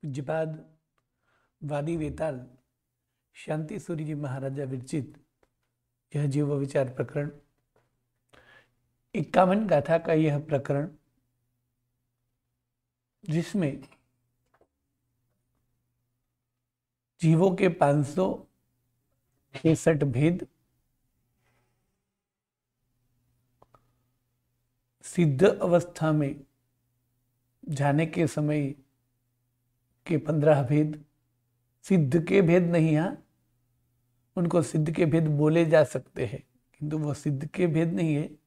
पूज्यपाद वादी वेताल शांति सूरी जी महाराजा विरचित यह जीव विचार प्रकरण 51 गाथा का यह प्रकरण, जिसमें जीवों के 563 भेद, सिद्ध अवस्था में जाने के समय के 15 भेद, सिद्ध के भेद नहीं, यहाँ उनको सिद्ध के भेद बोले जा सकते हैं, किंतु वो सिद्ध के भेद नहीं है,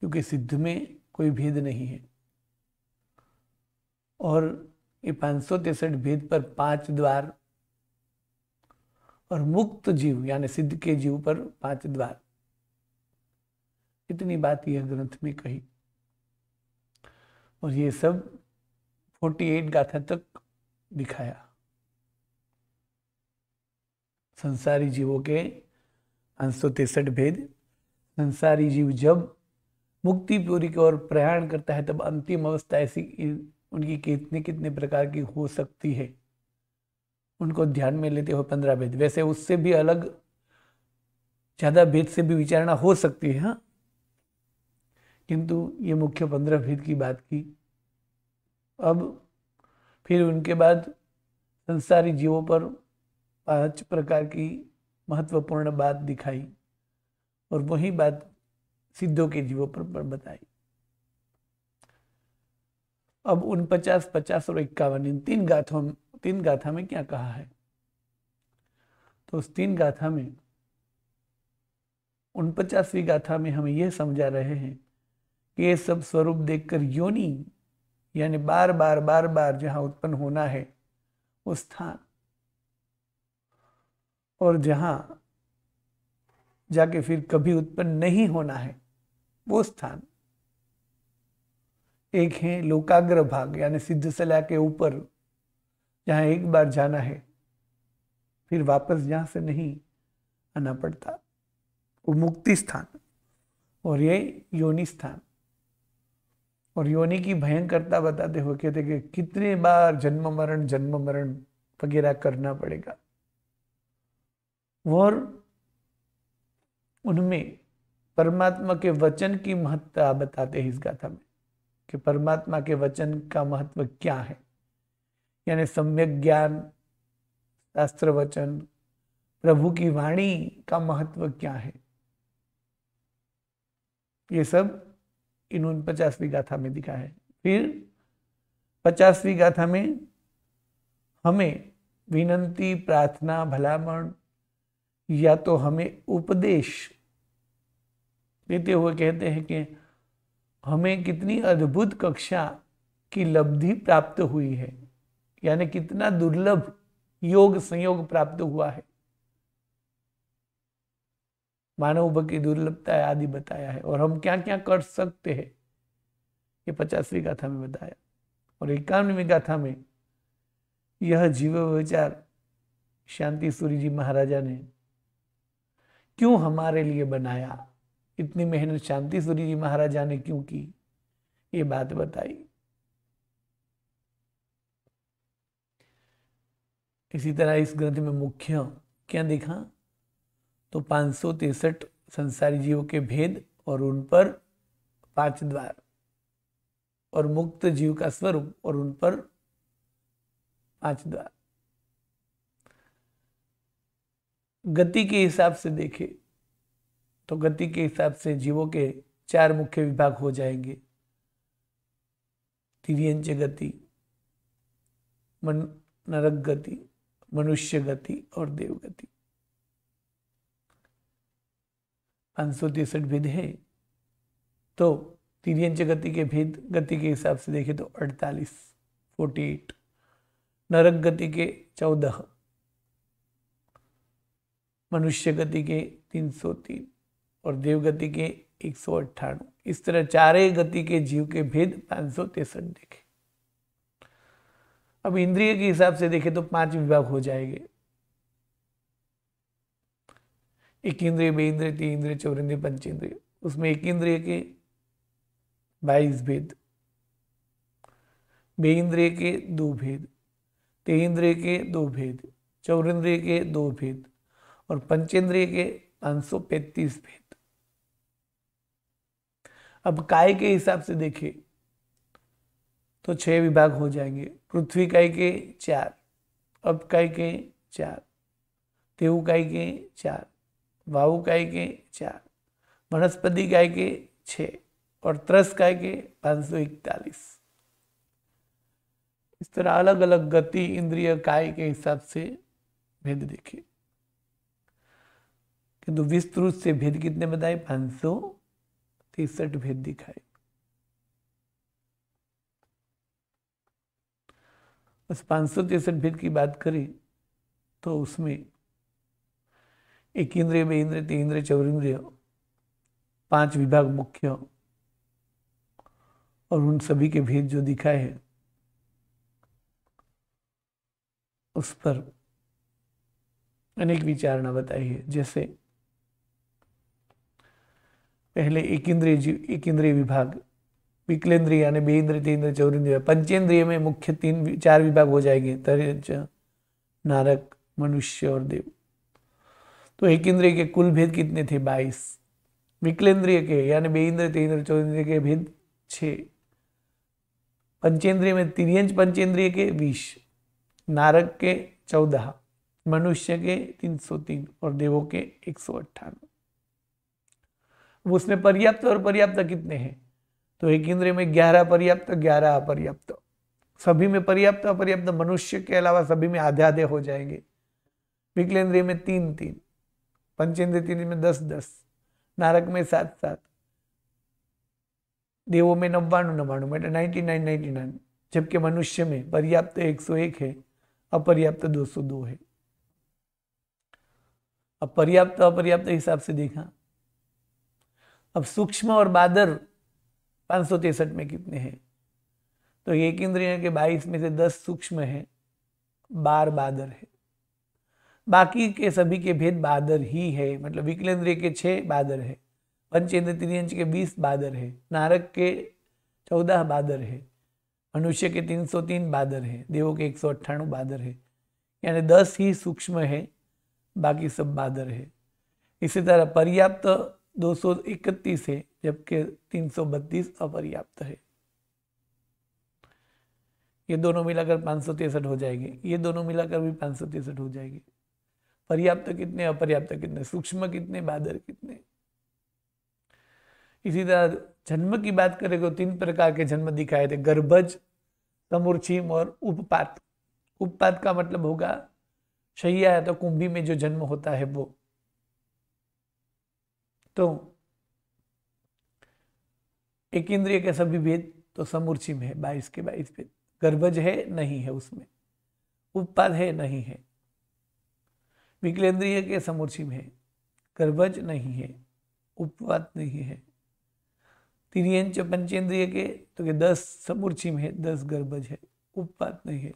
क्योंकि सिद्ध में कोई भेद नहीं है। और ये 563 भेद पर 5 द्वार और मुक्त जीव यानी सिद्ध के जीव पर 5 द्वार, इतनी बात यह ग्रंथ में कही। और ये सब 48 गाथा तक दिखाया। संसारी जीवों के 563 भेद। संसारी जीव जब मुक्ति पूरी की ओर प्रयाण करता है, तब अंतिम अवस्था ऐसी उनकी कितने कितने प्रकार की हो सकती है, उनको ध्यान में लेते हुए 15 भेद। वैसे उससे भी अलग ज्यादा भेद से भी विचारणा हो सकती है, हाँ, किंतु ये मुख्य 15 भेद की बात की। अब फिर उनके बाद संसारी जीवों पर 5 प्रकार की महत्वपूर्ण बात दिखाई, और वही बात सिद्धों के जीवों पर बताई। अब 49, 50 और 51 इन 3 गाथा में क्या कहा है, तो उस 3 गाथा में 49वीं गाथा में हमें यह समझा रहे हैं कि ये सब स्वरूप देखकर योनि यानी बार बार जहां उत्पन्न होना है उस स्थान, और जहां जाके फिर कभी उत्पन्न नहीं होना है वो स्थान, एक है लोकाग्र भाग यानी सिद्ध सला के ऊपर, जहां एक बार जाना है फिर वापस जहां से नहीं आना पड़ता, वो मुक्ति स्थान। और ये योनि स्थान, और योनि की भयंकरता बताते हुए कहते कि कितने बार जन्म मरण वगैरह करना पड़ेगा। और उनमें परमात्मा के वचन की महत्ता बताते हैं इस गाथा में, कि परमात्मा के वचन का महत्व क्या है, यानी सम्यक ज्ञान, शास्त्र वचन, प्रभु की वाणी का महत्व क्या है। ये सब इन 49वीं गाथा में दिखा है। फिर 50वीं गाथा में हमें विनंती, प्रार्थना, भलामण या तो हमें उपदेश देते हुए कहते हैं कि हमें कितनी अद्भुत कक्षा की लब्धि प्राप्त हुई है, यानी कितना दुर्लभ योग संयोग प्राप्त हुआ है, मानव की दुर्लभता आदि बताया है, और हम क्या क्या कर सकते हैं ये 50वीं गाथा में बताया। और 51वीं गाथा में यह जीव विचार शांति सूरी जी महाराजा ने क्यों हमारे लिए बनाया, इतनी मेहनत शांति सूरी जी महाराजा ने क्यों की, ये बात बताई। इसी तरह इस ग्रंथ में मुख्य क्या दिखा, तो 563 संसारी जीवों के भेद और उन पर 5 द्वार, और मुक्त जीव का स्वरूप और उन पर 5 द्वार। गति के हिसाब से देखे तो गति के हिसाब से जीवों के 4 मुख्य विभाग हो जाएंगे, तिर्यंच गति, नरक गति, मनुष्य गति और देव गति। 563 भेद है, तो तिर्यंच गति के भेद गति के हिसाब से देखें तो 48, नरक गति के 14, मनुष्य गति के 303 और देव गति के 198। इस तरह 4 गति के जीव के भेद 563 देखे। अब इंद्रिय के हिसाब से देखें तो 5 विभाग हो जाएंगे, 1 इंद्रिय, 2 इंद्रिय, 3 इंद्रिय, 4 इंद्रिय, 5 इंद्रिय। उसमें 1 इंद्रिय के 22 भेद, 2 इंद्रिय के 2 भेद, तेन्द्रिय के 2 भेद, चौरेंद्रिय के 2 भेद और पंचेंद्रिय के 535 भेद। अब काय के हिसाब से देखें तो 6 विभाग हो जाएंगे। पृथ्वी काय के 4, अप काय के 4, तेऊ काय के 4, वायु काय के 4, वनस्पति काय के 6 और त्रस काय के 541। इस तरह अलग अलग गति इंद्रिय काय के हिसाब से भेद देखे, किंतु विस्तृत से भेद कितने बताए? 563 भेद दिखाए। बस 563 भेद की बात करें तो उसमें एक इंद्रिय, बे इंद्रिय, तीन इंद्रिय, चौरेंद्रिय 5 विभाग मुख्य और उन सभी के भेद जो दिखाए हैं उस पर अनेक विचारणा बताई है। जैसे पहले एक इंद्रिय विभाग, विकलेंद्रिय यानी बे इंद्रिय, तीन इंद्रिय, चौरेंद्रिय। पंचेंद्रिय में मुख्य 4 विभाग हो जाएंगे, तर्च, नारक, मनुष्य और देव। तो एक इंद्रिय के कुल भेद कितने थे? 22। विकलेंद्रिय के यानी बे इंद्रिय, तीन इंद्रिय, चौरेंद्रिय के भेद 6। पंचेंद्रिय में तिर्यंच पंचेंद्रिय के 20, नारक के 14, मनुष्य के 303 और देवों के 198। उसमें पर्याप्त और पर्याप्त कितने हैं? तो एक इंद्रिय में 11 पर्याप्त, 11 अपर्याप्त। सभी में पर्याप्त अपर्याप्त, मनुष्य के अलावा सभी में आधे आधे हो जाएंगे। विकलेंद्रिय में 3-3, पंचेंद्रिय 3 में 10-10, नारक में 7-7, देवों में 99-99 मतलब 99-99, जबकि मनुष्य में पर्याप्त 101 है, अपर्याप्त 202 है। अब पर्याप्त अपर्याप्त हिसाब से देखा। अब सूक्ष्म और बादर 563 में कितने हैं? तो एक इंद्रिय के 22 में से 10 सूक्ष्म है, 12 बादर है। बाकी के सभी के भेद बादर ही है, मतलब विकलेंद्रिय के 6 बादर है, पंचेंद्रिय तिर्यंच के 20 बादर है, नारक के 14 बादर है, मनुष्य के 303 बादर है, देवों के 198 बादर है। यानी 10 ही सूक्ष्म है, बाकी सब बादर है। इसी तरह पर्याप्त 231 है, जबकि 332 अपर्याप्त है। ये दोनों मिलाकर 563 हो जाएंगे, ये दोनों मिलाकर भी 563 हो जाएंगे। पर्याप्त कितने, अपर्याप्त कितने, सूक्ष्म कितने, बादर कितने। इसी तरह जन्म की बात करें तो 3 प्रकार के जन्म दिखाए थे, गर्भज, समूर्छिम और उपपात। उपपात का मतलब होगा शैया या तो कुंभी में जो जन्म होता है वो। तो एक इंद्रिय के सभी भेद तो समूर्छिम है, 22 के 22 भेद। गर्भज है, नहीं है उसमें। उपपात है, नहीं है। विकलेंद्रिय के समूर्छिम है, गर्भज नहीं है, उपपात नहीं है। तिर्यंच पंचेंद्रिय के तो 10 समूर्छिम है, 10 गर्भज है, उपपात नहीं है।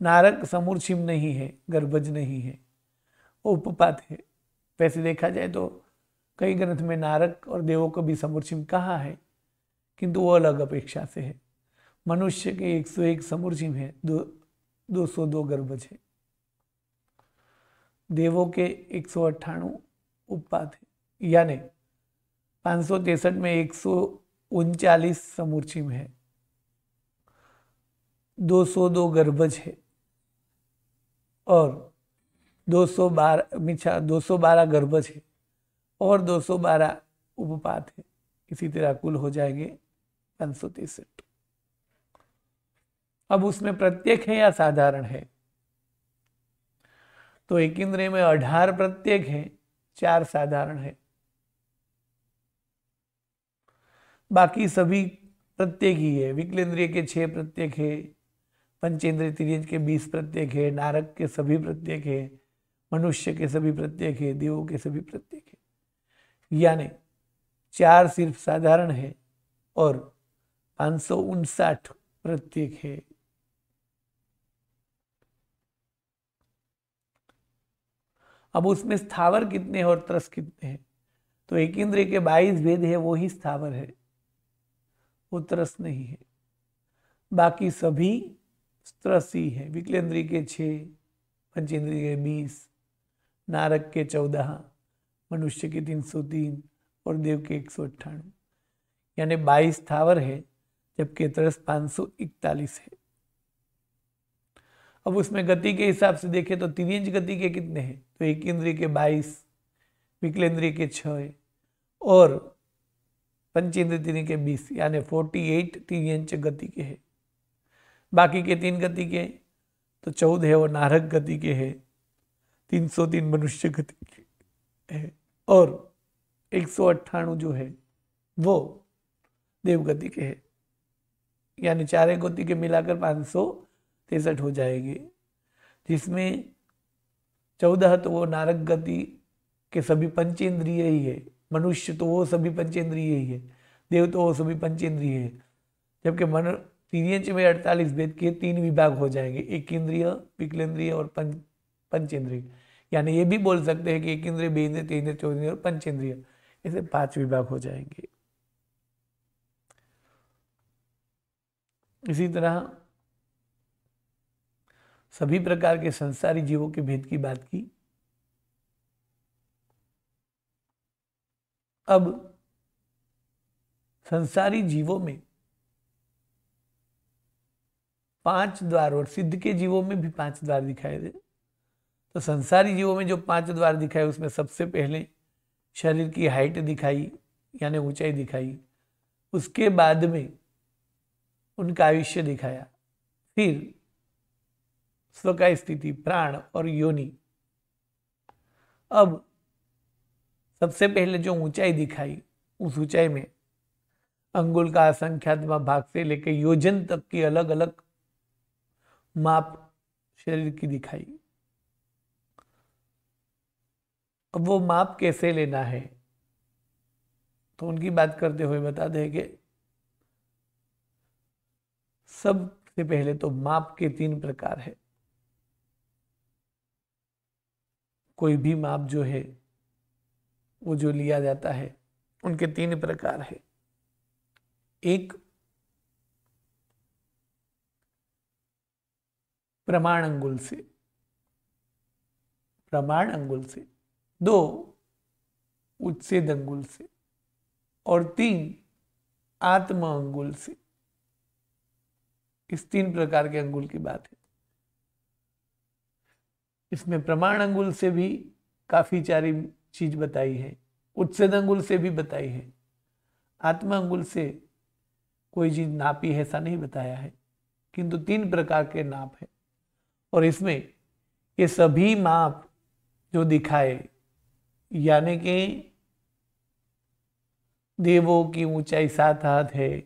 नारक समूर्छिम नहीं है, गर्भज नहीं है, उपपात है। वैसे देखा जाए तो कई ग्रंथ में नारक और देवों को भी समूर्छिम कहा है, किंतु वो अलग अपेक्षा से है। मनुष्य के 101 समूर्छिम है, 202 गर्भज है। देवों के 198 उपपात है, यानी 563 में 139 समूर्छिम है, 202 गर्भज है और 212 गर्भज है और 212 उपपात है। इसी तरह कुल हो जाएंगे 563। अब उसमें प्रत्येक है या साधारण है? तो एक इंद्रिय में 18 प्रत्येक है, 4 साधारण है। बाकी सभी प्रत्येक ही है। विकलेंद्रिय के 6 प्रत्येक है, पंचेंद्रिय तिर्यंच के 20 प्रत्येक है, नारक के सभी प्रत्येक है, मनुष्य के सभी प्रत्येक है, देवों के सभी प्रत्येक है। यानी 4 सिर्फ साधारण है और 559 प्रत्येक है। अब उसमें स्थावर कितने हैं और त्रस कितने हैं? तो एक इंद्रिय के 22 भेद है, वो ही स्थावर है, वो त्रस नहीं है। बाकी सभी 83 है, विकलेंद्रिय के 6, पंचेंद्रिय के 20, नारक के 14, मनुष्य के 303 और देव के 198, यानी 22 स्थावर है, जबकि तरस 541 है। अब उसमें गति के हिसाब से देखें तो तिर्यंच गति के कितने हैं, तो एक इंद्रिय के 22, विकलेंद्रिय के 6 और पंचेंद्रिय के 20, यानी 48 तिर्यंच गति के है। बाकी के 3 गति के तो 14 है वो नारक गति के है, 303 मनुष्य गति के है और 198 जो है वो देव गति के है, यानी 4 गति के मिलाकर 563 हो जाएंगे, जिसमें 14 तो वो नारक गति के सभी पंचेंद्रिय ही है, मनुष्य तो वो सभी पंचेंद्रिय ही है, देव तो वो सभी पंचेंद्रिय है, जबकि तिर्यंच में 48 भेद के 3 विभाग हो जाएंगे, एक इंद्रिय, विकलेंद्रिय और पंचेंद्रिय, यानी ये भी बोल सकते हैं कि एक इंद्रिय, 2 इंद्रिय, 3 इंद्रिय, 4 इंद्रिय और पंचेंद्रिय, ऐसे 5 विभाग हो जाएंगे। इसी तरह सभी प्रकार के संसारी जीवों के भेद की बात की। अब संसारी जीवों में 5 द्वार और सिद्ध के जीवों में भी 5 द्वार दिखाए दे। तो संसारी जीवों में जो 5 द्वार दिखाए उसमें सबसे पहले शरीर की हाइट दिखाई, यानी ऊंचाई दिखाई, उसके बाद में उनका आयुष्य दिखाया, फिर स्वकाय स्थिति, प्राण और योनि। अब सबसे पहले जो ऊंचाई दिखाई, उस ऊंचाई में अंगुल का असंख्यात्मक भाग से लेकर योजन तक की अलग अलग माप शरीर की दिखाई। अब वो माप कैसे लेना है तो उनकी बात करते हुए बता दें कि सबसे पहले तो माप के 3 प्रकार है। कोई भी माप जो है वो जो लिया जाता है उनके 3 प्रकार है। एक प्रमाण अंगुल से, प्रमाण अंगुल से, 2 उच्छेद अंगुल से और 3 आत्म अंगुल से। इस 3 प्रकार के अंगुल की बात है। इसमें प्रमाण अंगुल से भी काफी सारी चीज बताई है, उच्छेद अंगुल से भी बताई है, आत्म अंगुल से कोई चीज नापी है ऐसा नहीं बताया है, किंतु 3 प्रकार के नाप है। और इसमें ये सभी माप जो दिखाए, यानी कि देवों की ऊंचाई 7 हाथ है,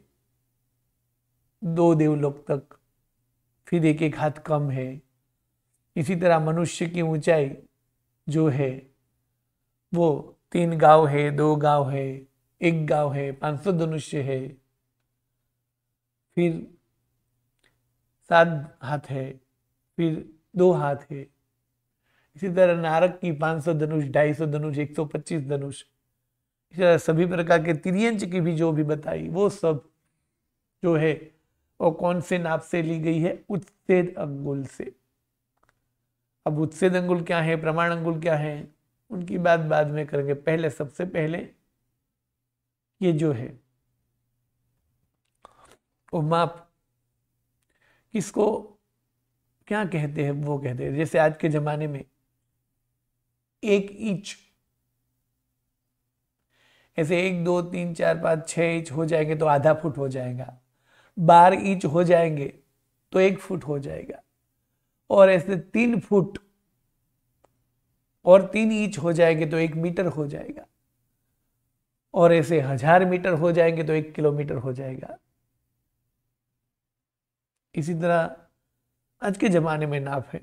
2 देवलोक तक, फिर 1 हाथ कम है। इसी तरह मनुष्य की ऊंचाई जो है वो 3 गांव है, 2 गांव है, 1 गांव है, 500 धनुष्य है, फिर 7 हाथ है, फिर 2 हाथ है। इसी तरह नारक की 500 धनुष, 250 धनुष, 125 धनुष। इसी तरह सभी प्रकार के तिर्यंच की भी जो भी बताई वो सब जो है वो कौन से नाप से ली गई है, उच्छेद अंगुल से। अब उच्छेद अंगुल क्या है, प्रमाण अंगुल क्या है, उनकी बात बाद में करेंगे। पहले सबसे पहले ये जो है वो माप किसको क्या कहते हैं, वो कहते हैं जैसे आज के जमाने में 1 इंच, ऐसे 1, 2, 3, 4, 5, 6 इंच हो जाएंगे तो आधा फुट हो जाएगा, 12 इंच हो जाएंगे तो 1 फुट हो जाएगा, और ऐसे 3 फुट और 3 इंच हो जाएंगे तो 1 मीटर हो जाएगा, और ऐसे 1000 मीटर हो जाएंगे तो 1 किलोमीटर हो जाएगा। इसी तरह आज के जमाने में नाप है।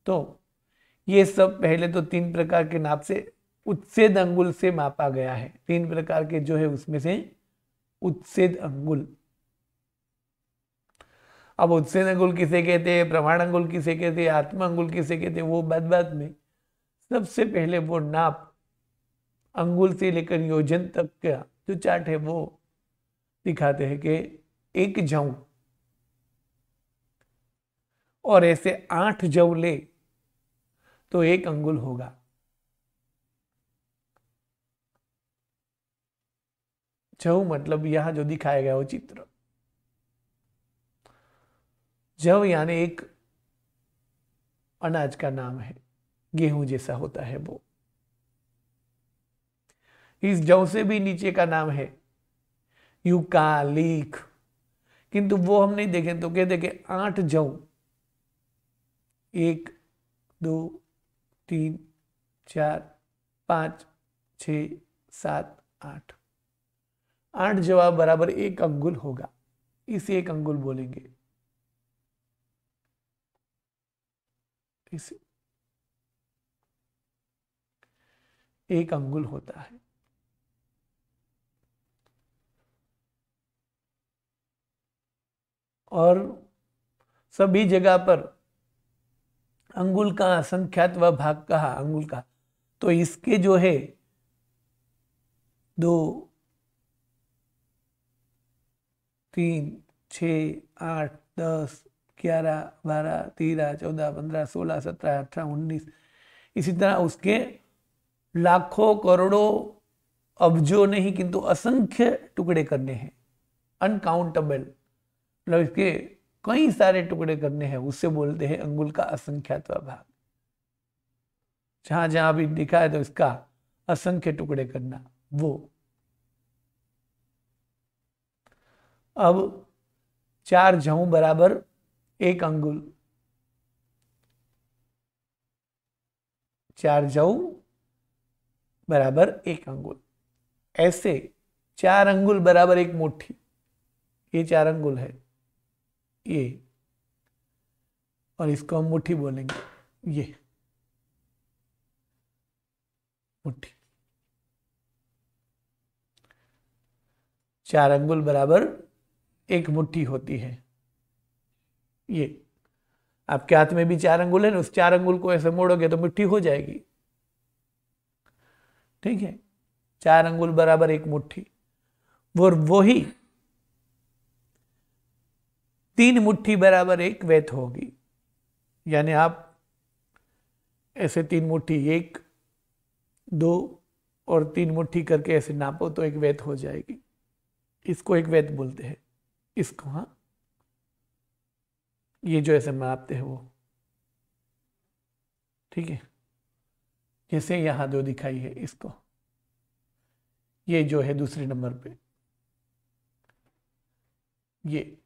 तो ये सब पहले तो 3 प्रकार के नाप से उच्छेद अंगुल से मापा गया है। 3 प्रकार के जो है उसमें से उच्छेद अंगुल। अब उच्छेद अंगुल किसे कहते हैं, प्रमाण अंगुल किसे कहते हैं, आत्म अंगुल किसे कहते हैं, वो बाद में। सबसे पहले वो नाप अंगुल से लेकर योजन तक का जो चार्ट है वो दिखाते हैं कि 1 जौ और ऐसे 8 जव ले तो 1 अंगुल होगा। जव मतलब यहां जो दिखाया गया वो चित्र, जव यानी एक अनाज का नाम है, गेहूं जैसा होता है वो। इस जव से भी नीचे का नाम है युका, लीख, किंतु वो हम नहीं देखें तो क्या देखें 8 जव, 1 2 3 4 5 6 7 8, 8 जवाब बराबर 1 अंगुल होगा। इसे 1 अंगुल बोलेंगे। इसे 1 अंगुल होता है। और सभी जगह पर अंगुल का संख्यात व भाग कहा अंगुल का, तो इसके जो है 2 3 6 8 10 11 12 13 14 15 16 17 18 19, इसी तरह उसके लाखों करोड़ों अब्जों नहीं किंतु असंख्य टुकड़े करने हैं। अनकाउंटेबल मतलब इसके कई सारे टुकड़े करने हैं, उससे बोलते हैं अंगुल का असंख्यात भाग। जहां जहां भी लिखा है तो इसका असंख्य टुकड़े करना वो। अब 4 जौ बराबर 1 अंगुल, 4 जौ बराबर 1 अंगुल। ऐसे 4 अंगुल बराबर 1 मुट्ठी, ये 4 अंगुल है ये, और इसको हम मुट्ठी बोलेंगे, ये मुट्ठी। 4 अंगुल बराबर 1 मुट्ठी होती है। ये आपके हाथ में भी 4 अंगुल है ना, उस 4 अंगुल को ऐसे मोड़ोगे तो मुट्ठी हो जाएगी। ठीक है, 4 अंगुल बराबर 1 मुट्ठी। वही 3 मुट्ठी बराबर 1 वैत होगी। यानी आप ऐसे 3 मुट्ठी 1 2 और 3 मुट्ठी करके ऐसे नापो तो 1 वैत हो जाएगी। इसको 1 वैत बोलते हैं इसको। हाँ, ये जो ऐसे मापते हैं वो, ठीक है। जैसे यहां जो दिखाई है इसको, ये जो है दूसरे नंबर पे, ये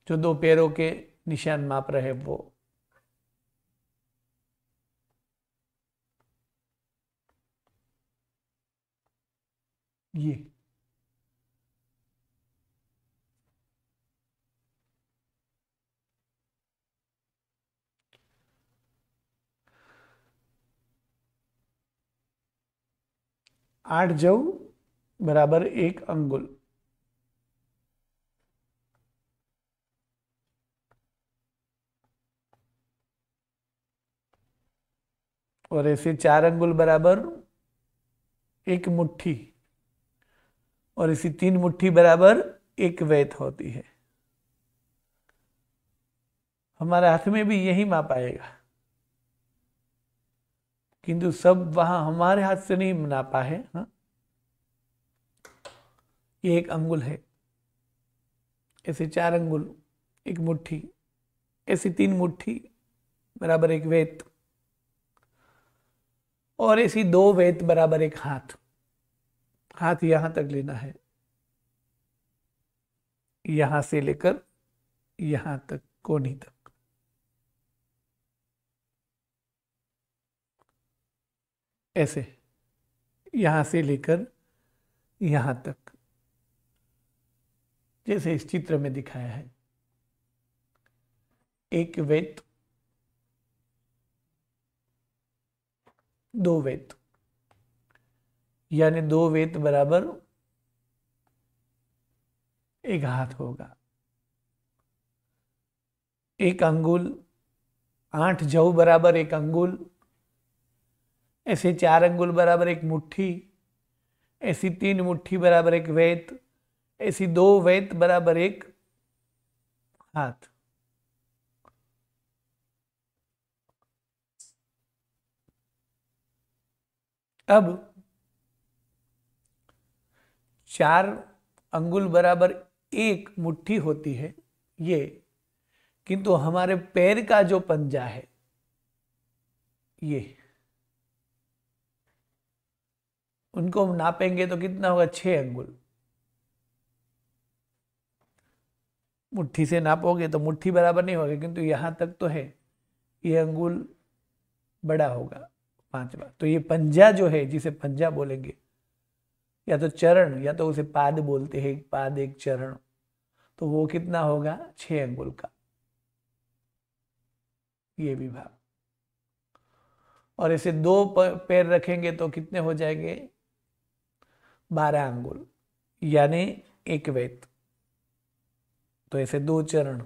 जो 2 पैरों के निशान माप रहे वो, ये 8 जौ बराबर 1 अंगुल। और ऐसे 4 अंगुल बराबर 1 मुट्ठी, और इसी 3 मुट्ठी बराबर 1 वैत होती है। हमारे हाथ में भी यही माप आएगा, किंतु सब वहां हमारे हाथ से नहीं नापा है। हाँ, ये 1 अंगुल है, ऐसे 4 अंगुल 1 मुट्ठी, ऐसी 3 मुट्ठी बराबर 1 वैत, और ऐसी 2 वैत बराबर 1 हाथ। हाथ यहां तक लेना है, यहां से लेकर यहां तक, कोनी तक। ऐसे यहां से लेकर यहां तक, जैसे इस चित्र में दिखाया है। 1 वैत, 2 वैत, यानी 2 वैत बराबर 1 हाथ होगा। 1 अंगुल, 8 जौ बराबर 1 अंगुल, ऐसे 4 अंगुल बराबर 1 मुट्ठी, ऐसी 3 मुट्ठी बराबर 1 वैत, ऐसी 2 वैत बराबर 1 हाथ। अब 4 अंगुल बराबर 1 मुट्ठी होती है ये, किंतु हमारे पैर का जो पंजा है ये, उनको हम नापेंगे तो कितना होगा, 6 अंगुल। मुट्ठी से नापोगे तो मुट्ठी बराबर नहीं होगा, किंतु यहां तक तो है, ये अंगुल बड़ा होगा 5 बार। तो ये पंजा जो है, जिसे पंजा बोलेंगे, या तो चरण, या तो उसे पाद बोलते हैं, एक पाद एक चरण, तो वो कितना होगा, 6 अंगुल का ये विभाग। और ऐसे 2 पैर रखेंगे तो कितने हो जाएंगे, 12 अंगुल, यानी एक वेत। तो ऐसे 2 चरण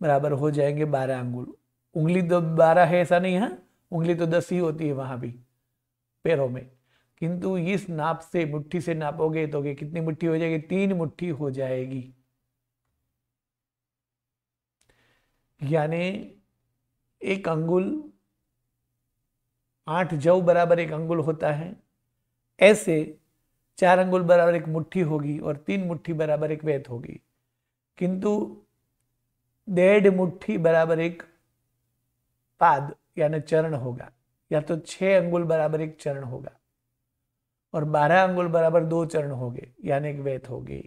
बराबर हो जाएंगे 12 अंगुल। उंगली तो 12 है ऐसा नहीं है, उंगली तो 10 ही होती है वहां भी पैरों में, किंतु इस नाप से, मुट्ठी से नापोगे तो कितनी मुट्ठी हो जाएगी, 3 मुट्ठी हो जाएगी। यानी एक अंगुल 8 जौ बराबर एक अंगुल होता है, ऐसे 4 अंगुल बराबर एक मुट्ठी होगी और 3 मुट्ठी बराबर एक वेत होगी, किंतु 1.5 मुट्ठी बराबर एक पाद यानी चरण होगा, या तो 6 अंगुल बराबर एक चरण होगा, और 12 अंगुल बराबर 2 चरण होंगे, यानी एक वेत होगी।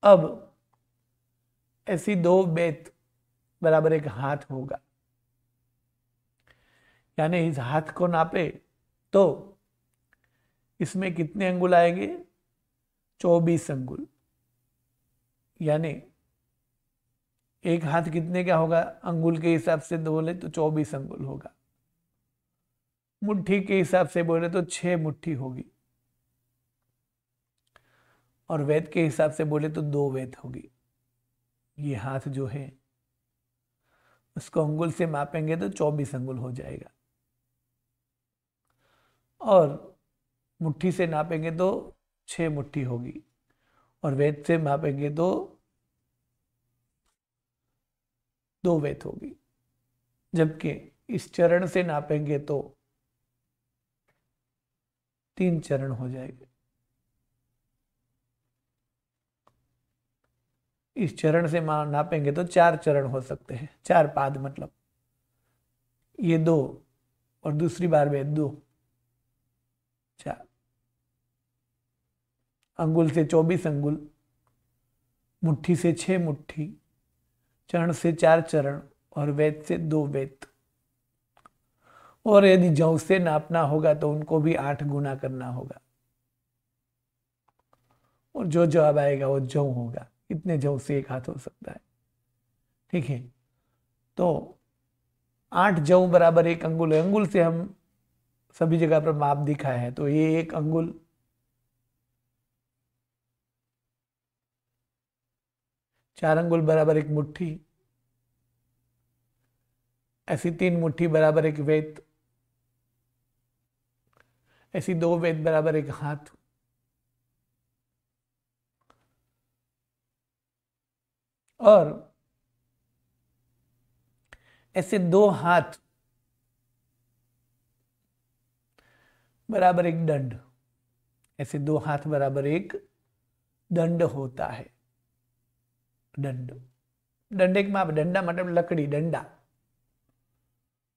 अब ऐसी 2 बेत बराबर एक हाथ होगा, यानी इस हाथ को नापे तो इसमें कितने अंगुल आएंगे, 24 अंगुल। यानी एक हाथ कितने का होगा, अंगुल के हिसाब से बोले तो 24 अंगुल होगा, मुट्ठी के हिसाब से बोले तो 6 मुट्ठी होगी, और वेद के हिसाब से बोले तो 2 वेद होगी। ये हाथ जो है उसको अंगुल से मापेंगे तो 24 अंगुल हो जाएगा, और मुट्ठी से नापेंगे तो 6 मुट्ठी होगी, और वेद से मापेंगे तो 2 वेद होगी। जबकि इस चरण से नापेंगे तो 3 चरण हो जाएंगे। इस चरण से नापेंगे तो 4 चरण हो सकते हैं, 4 पाद, मतलब ये 2 और दूसरी बार में 2, 4 अंगुल से 24 अंगुल, मुट्ठी से 6 मुट्ठी, चरण से 4 चरण, और वेद से 2 वेद। और यदि जौ से नापना होगा तो उनको भी 8 गुना करना होगा, और जो जवाब आएगा वो जौ होगा। इतने जौ से एक हाथ हो सकता है, ठीक है। तो 8 जौ बराबर एक अंगुल है। अंगुल से हम सभी जगह पर माप दिखाए हैं, तो ये एक अंगुल, 4 अंगुल बराबर एक मुट्ठी, ऐसी 3 मुट्ठी बराबर एक वेत, ऐसी 2 वेत बराबर एक हाथ, और ऐसे 2 हाथ बराबर एक दंड। ऐसे 2 हाथ बराबर एक दंड होता है। दंड, दंड एक माप, डंडा मतलब लकड़ी, डंडा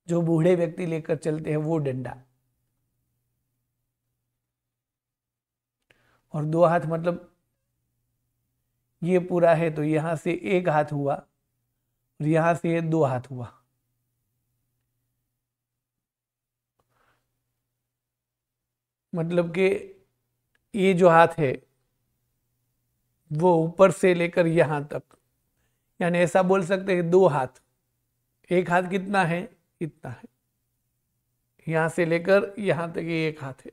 जो बूढ़े व्यक्ति लेकर चलते हैं वो डंडा। और 2 हाथ मतलब ये पूरा है तो यहां से एक हाथ हुआ, और यहां से 2 हाथ हुआ। मतलब कि ये जो हाथ है वो ऊपर से लेकर यहां तक, यानी ऐसा बोल सकते हैं 2 हाथ। एक हाथ कितना है, इतना है, यहां से लेकर यहां तक ये एक हाथ है,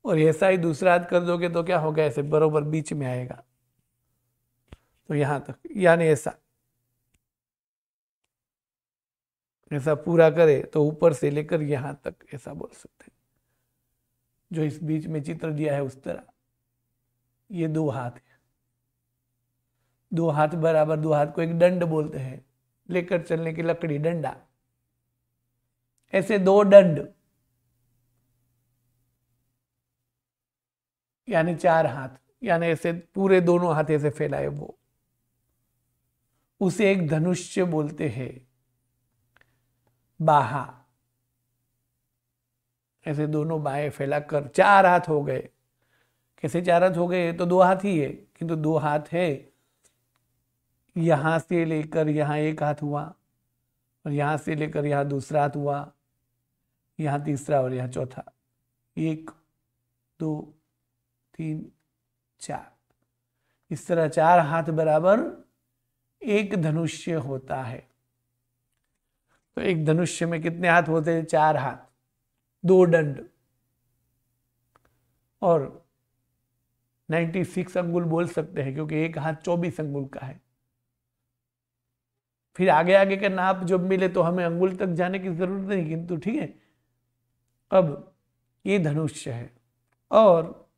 और ऐसा ही दूसरा हाथ कर दोगे तो क्या होगा, ऐसे बरोबर बीच में आएगा, तो यहां तक, यानी ऐसा ऐसा पूरा करे तो ऊपर से लेकर यहां तक, ऐसा बोल सकते हैं, जो इस बीच में चित्र दिया है उस तरह। ये 2 हाथ है, 2 हाथ बराबर 2 हाथ को एक दंड बोलते हैं, लेकर चलने की लकड़ी, डंडा। ऐसे 2 दंड यानी 4 हाथ, यानी ऐसे पूरे दोनों हाथ ऐसे फैलाए वो, उसे एक धनुष्य बोलते हैं। बाहा, ऐसे दोनों बाहें फैलाकर 4 हाथ हो गए। कैसे 4 हाथ हो गए? तो 2 हाथ ही है, किंतु 2 हाथ है, यहां से लेकर यहां एक हाथ हुआ, और यहां से लेकर यहां दूसरा हाथ हुआ, यहां तीसरा और यहां चौथा। 1 2 3 4, इस तरह 4 हाथ बराबर एक धनुष्य होता है। तो एक धनुष्य में कितने हाथ होते हैं? 4 हाथ, 2 दंड और 96 अंगुल बोल सकते हैं, क्योंकि एक हाथ 24 अंगुल का है। फिर आगे आगे का नाप जब मिले तो हमें अंगुल तक जाने की जरूरत नहीं, किंतु ठीक है। अब ये धनुष्य है, और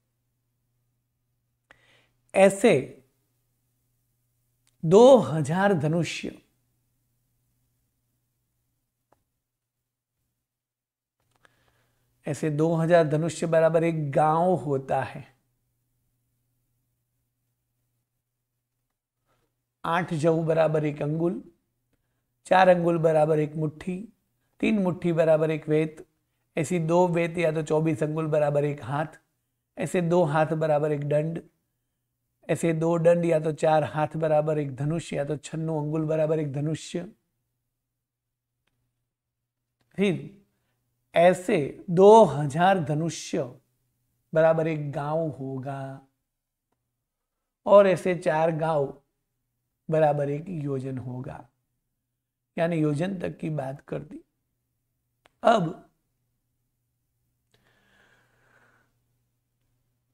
ऐसे 2000 धनुष्य, ऐसे 2000 धनुष्य बराबर एक गांव होता है। 8 जऊ बराबर 1 अंगुल, 4 अंगुल बराबर 1 मुट्ठी, 3 मुट्ठी बराबर 1 वेत, ऐसी 2 वेत या तो 24 अंगुल बराबर 1 हाथ, ऐसे 2 हाथ बराबर 1 दंड, ऐसे 2 दंड या तो 4 हाथ बराबर 1 धनुष्य, या तो 96 अंगुल बराबर 1 धनुष्य। फिर ऐसे 2000 धनुष्य बराबर एक गांव होगा, और ऐसे 4 गांव बराबर 1 योजन होगा, यानी योजन तक की बात कर दी। अब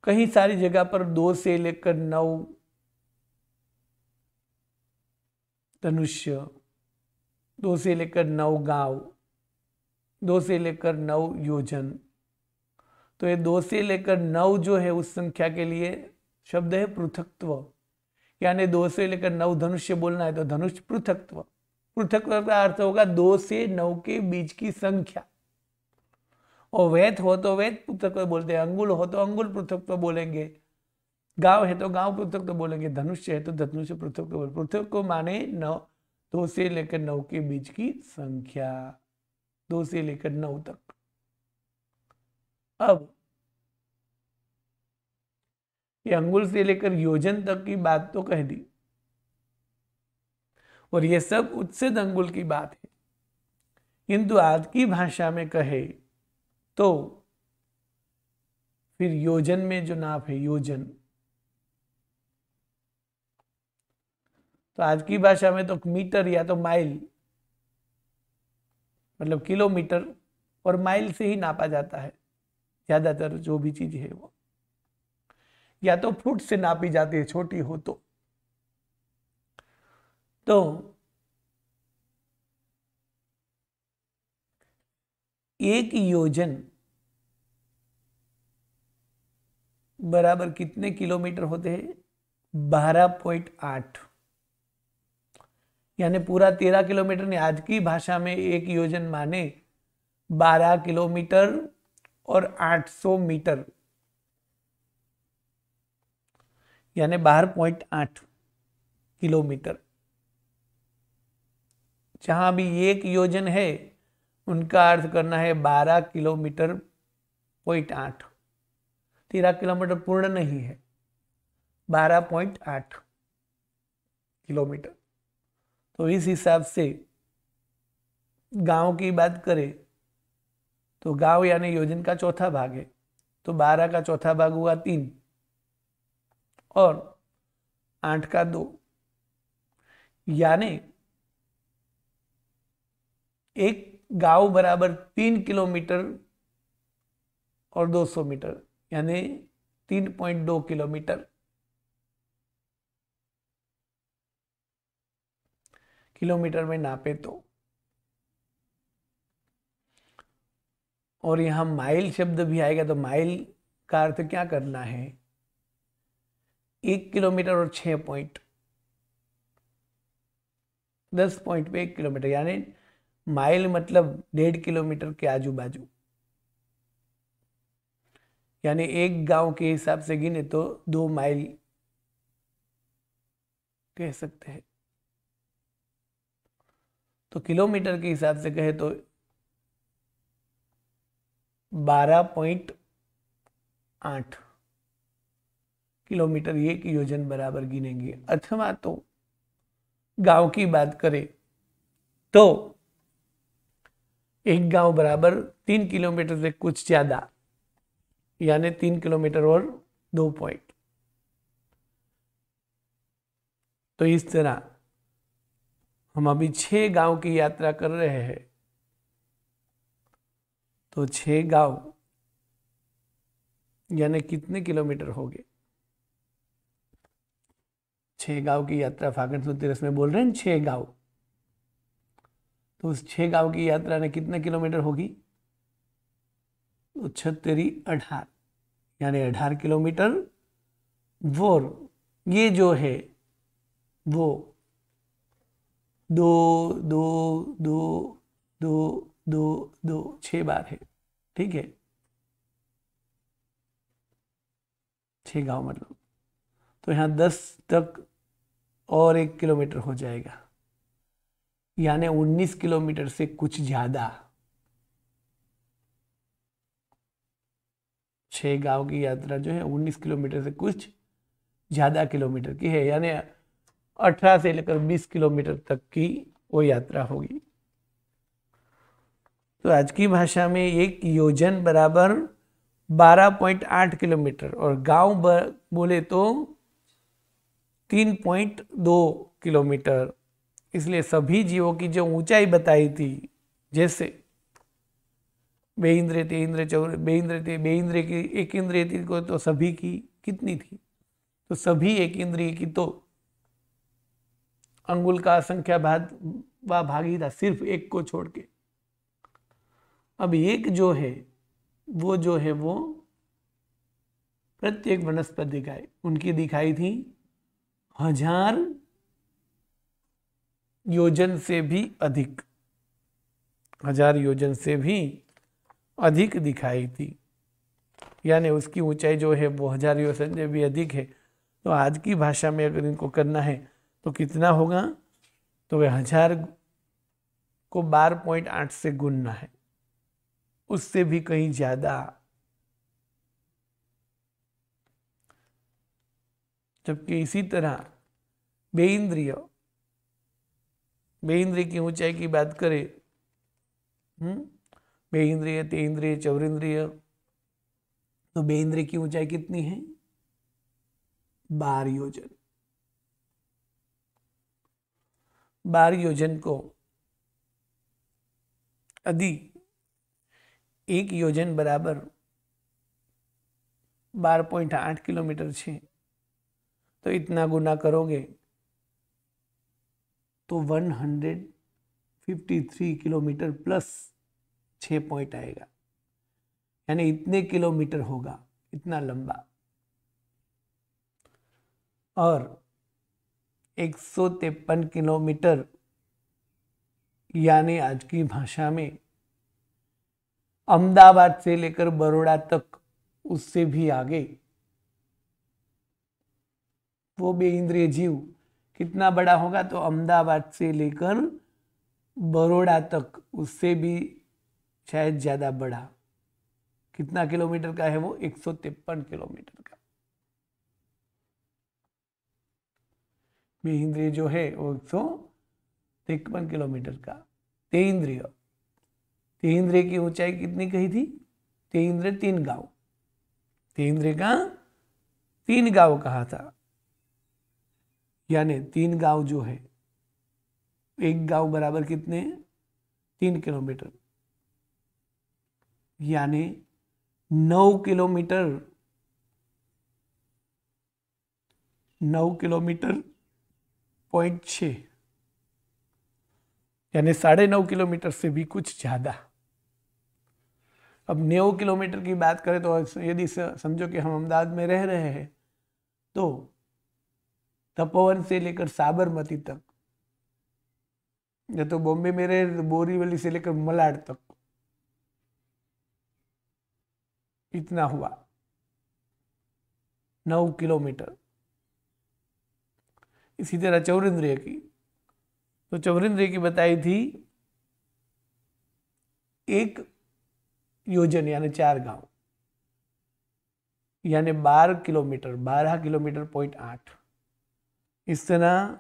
कहीं सारी जगह पर 2 से लेकर 9 धनुष्य, 2 से लेकर 9 गांव, 2 से लेकर 9 योजन। तो ये 2 से लेकर 9 जो है उस संख्या के लिए शब्द है पृथक्त्व, यानी 2 से लेकर 9 धनुष्य बोलना है तो धनुष पृथक्त्व। पृथक्त्व का अर्थ होगा 2 से 9 के बीच की संख्या। और वेत हो तो वेत पृथक्त्व बोलते हैं, अंगुल हो तो अंगुल पृथक्त्व बोलेंगे, गांव है तो गांव पृथक्त्व बोलेंगे, धनुष्य है तो धनुष्य पृथक्त्व बोलेंगे। पृथक्त्व माने 9, 2 से लेकर 9 के बीच की संख्या, 2 से लेकर 9 तक। अब ये अंगुल से लेकर योजन तक की बात तो कह दी, और ये सब उच्छेद अंगुल की बात है, किंतु आज की भाषा में कहे तो फिर योजन में जो नाप है योजन, तो आज की भाषा में तो मीटर या तो माइल, मतलब किलोमीटर और माइल से ही नापा जाता है ज्यादातर जो भी चीज है वो, या तो फुट से नापी जाती है छोटी हो तो 1 योजन बराबर कितने किलोमीटर होते हैं? 12.8, यानी पूरा 13 किलोमीटर नहीं। आज की भाषा में 1 योजन माने 12 किलोमीटर और 800 मीटर, यानी 12.8 किलोमीटर। जहां भी 1 योजन है उनका अर्थ करना है 12 किलोमीटर पॉइंट 8। 13 किलोमीटर पूर्ण नहीं है, 12.8 किलोमीटर। तो इस हिसाब से गांव की बात करें तो गांव यानी योजन का चौथा भाग है, तो 12 का चौथा भाग हुआ 3 और 8 का 2, यानी एक गांव बराबर 3 किलोमीटर और 200 मीटर, यानी 3.2 किलोमीटर। किलोमीटर में नापे तो, और यहां माइल शब्द भी आएगा, तो माइल का अर्थ क्या करना है? 1 किलोमीटर और 6 पॉइंट, 10 पॉइंट पे 1 किलोमीटर, यानी माइल मतलब 1.5 किलोमीटर के आजू बाजू, यानी एक गांव के हिसाब से गिने तो 2 माइल कह सकते हैं। तो किलोमीटर के हिसाब से कहे तो 12.8 किलोमीटर एक योजन बराबर गिनेंगे। अथवा तो गांव की बात करें तो एक गांव बराबर 3 किलोमीटर से कुछ ज्यादा, यानी 3 किलोमीटर और 2 पॉइंट। तो इस तरह हम अभी 6 गांव की यात्रा कर रहे हैं। तो 6 गांव यानी कितने किलोमीटर हो गए? 6 गांव की यात्रा फागण सुद तेरस में बोल रहे हैं 6 गांव। तो उस 6 गांव की यात्रा ने कितने किलोमीटर होगी? तो 6×3 = 18, यानी 18 किलोमीटर। वो ये जो है वो 2 2 2 2 2 2 6 बार है, ठीक है। 6 गांव मतलब, तो यहाँ 10 तक और 1 किलोमीटर हो जाएगा, यानी 19 किलोमीटर से कुछ ज्यादा। 6 गांव की यात्रा जो है 19 किलोमीटर से कुछ ज्यादा किलोमीटर की है, यानी 18 से लेकर 20 किलोमीटर तक की वो यात्रा होगी। तो आज की भाषा में एक योजन बराबर 12.8 किलोमीटर और गांव बोले तो 3.2 किलोमीटर। इसलिए सभी जीवों की जो ऊंचाई बताई थी, जैसे बेइंद्रिय, तेइंद्रिय, बेइंद्रिय की एक इंद्रिय थी को तो सभी की कितनी थी? तो सभी एक इंद्रिय की तो अंगुल का संख्या भाग व भागी था, सिर्फ एक को छोड़ के। अब एक जो है वो प्रत्येक वनस्पति दिखाई, उनकी दिखाई थी 1000 योजन से भी अधिक, 1000 योजन से भी अधिक दिखाई थी, यानी उसकी ऊंचाई जो है वो 1000 योजन से भी अधिक है। तो आज की भाषा में अगर इनको करना है तो कितना होगा? तो वह 1000 को 12.8 से गुणना है, उससे भी कहीं ज्यादा। जबकि इसी तरह बेइंद्रिय की ऊंचाई की बात करें, बेइंद्रिय, तेइंद्रिय, चौरिंद्रिय, तो बेइंद्रिय की ऊंचाई कितनी है? 12 योजन। 12 योजन को यदि एक योजन बराबर 12.8 किलोमीटर છે, तो इतना गुना करोगे तो 153 किलोमीटर प्लस 6 पॉइंट आएगा, यानी इतने किलोमीटर होगा, इतना लंबा। और 153 किलोमीटर यानी आज की भाषा में अहमदाबाद से लेकर बड़ौदा तक, उससे भी आगे वो बेइंद्रिय जीव कितना बड़ा होगा? तो अहमदाबाद से लेकर बड़ौदा तक, उससे भी शायद ज्यादा बड़ा। कितना किलोमीटर का है वो? 153 किलोमीटर का। बेइंद्रिय जो है वो 153 किलोमीटर का। तेइंद्रिय की ऊंचाई कितनी कही थी? तेइंद्रिय 3 गांव, तेइंद्रिय का 3 गांव कहा था, यानी 3 गांव जो है, एक गांव बराबर कितने? 3 किलोमीटर, यानी 9 किलोमीटर, 9 किलोमीटर पॉइंट 6, यानी 9.5 किलोमीटर से भी कुछ ज्यादा। अब 9 किलोमीटर की बात करें तो यदि समझो कि हम अहमदाबाद में रह रहे हैं, तो तपोवन से लेकर साबरमती तक, या तो बॉम्बे में रहे बोरीवली से लेकर मलाड तक, इतना हुआ 9 किलोमीटर। इसी तरह चौरिंद्रिय की, तो चौरिंद्रिय की बताई थी 1 योजन यानी 4 गांव, यानी 12 किलोमीटर, 12 किलोमीटर पॉइंट 8। इस तरह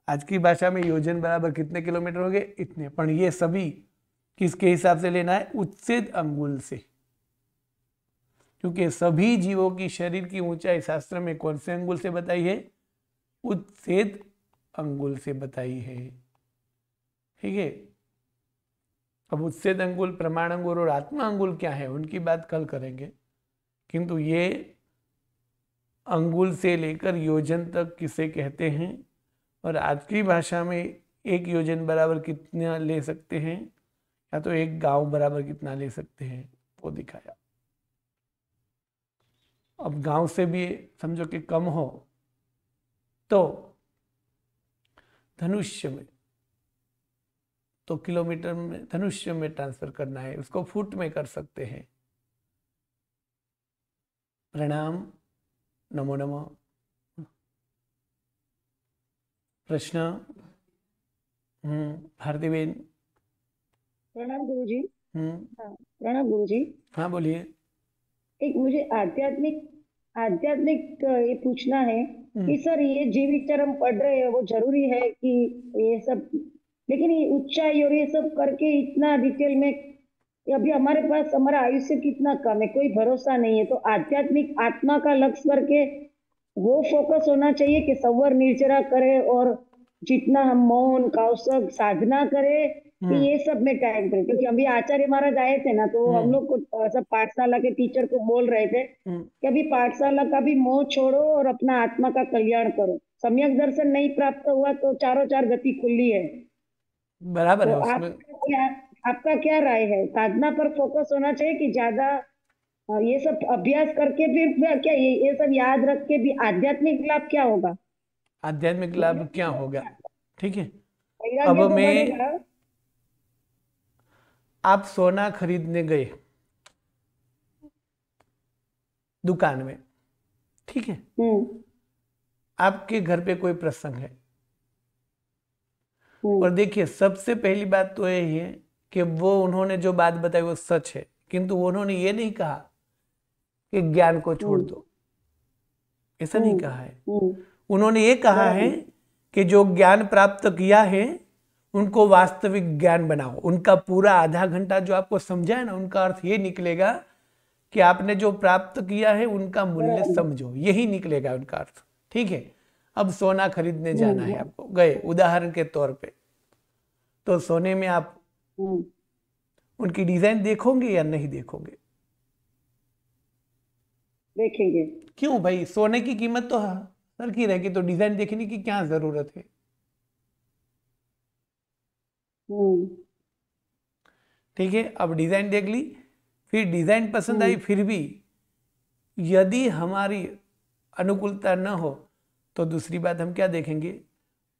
आज की भाषा में योजन बराबर कितने किलोमीटर हो गए, इतने। पर ये सभी किसके हिसाब से लेना है, उच्छेद अंगुल से, क्योंकि सभी जीवों की शरीर की ऊंचाई शास्त्र में कौन से अंगुल से बताई है, उच्छेद अंगुल से बताई है। ठीक है। अब उच्छेद अंगुल, प्रमाण अंगुल और आत्मा अंगुल क्या है, उनकी बात कल करेंगे। किंतु ये अंगुल से लेकर योजन तक किसे कहते हैं, और आज की भाषा में 1 योजन बराबर कितना ले सकते हैं, या तो 1 गांव बराबर कितना ले सकते हैं, वो दिखाया। अब गांव से भी समझो कि कम हो तो धनुष्य में, तो किलोमीटर में, धनुष्य में ट्रांसफर करना है, उसको फुट में कर सकते हैं। प्रणाम, नमो नमः। प्रश्न? भारतीबेन। प्रणाम गुरुजी। हम्म। हाँ, प्रणाम गुरुजी। हाँ बोलिए। एक मुझे आध्यात्मिक आध्यात्मिक ये पूछना है कि सर ये जीव विचार हम पढ़ रहे हैं वो जरूरी है कि ये सब, लेकिन ये ऊंचाई और ये सब करके इतना डिटेल में, अभी हमारे पास हमारा आयुष्य कितना कम है, कोई भरोसा नहीं है। तो आध्यात्मिक आत्मा का लक्ष्य करके वो फोकस होना चाहिए कि संवर निर्जरा करे और जितना हम मौन कौशल साधना करें कि ये सब में टाइम करें। क्योंकि अभी आचार्य महाराज आए थे ना, तो हम लोग को सब पाठशाला के टीचर को बोल रहे थे कि अभी पाठशाला का भी मोह छोड़ो और अपना आत्मा का कल्याण करो। सम्यक दर्शन नहीं प्राप्त हुआ तो चारों चार गति खुली है। बराबर तो है। उसमें आपका क्या राय है, साधना पर फोकस होना चाहिए कि ज्यादा ये सब अभ्यास करके फिर क्या ये सब याद रख के भी आध्यात्मिक लाभ क्या होगा, आध्यात्मिक लाभ क्या होगा? ठीक है। अब वैराग्य तो मैं, बढ़ेगा। आप सोना खरीदने गए दुकान में, ठीक है, आपके घर पे कोई प्रसंग है, और देखिए सबसे पहली बात तो यही है कि वो उन्होंने जो बात बताई वो सच है, किंतु उन्होंने ये नहीं कहा कि ज्ञान को छोड़ दो, ऐसा नहीं कहा है। उन्होंने ये कहा है कि जो ज्ञान प्राप्त किया है उनको वास्तविक ज्ञान बनाओ। उनका पूरा आधा घंटा जो आपको समझा है ना, उनका अर्थ ये निकलेगा कि आपने जो प्राप्त किया है उनका मूल्य समझो, यही निकलेगा उनका अर्थ। ठीक है। अब सोना खरीदने जाना है आपको, गए उदाहरण के तौर पे, तो सोने में आप उनकी डिजाइन देखोगे या नहीं देखोगे? देखेंगे। क्यों भाई, सोने की कीमत तो सर की रहेगी, तो डिजाइन देखने की क्या जरूरत है? ठीक है। अब डिजाइन देख ली, फिर डिजाइन पसंद आई, फिर भी यदि हमारी अनुकूलता न हो तो दूसरी बात हम क्या देखेंगे,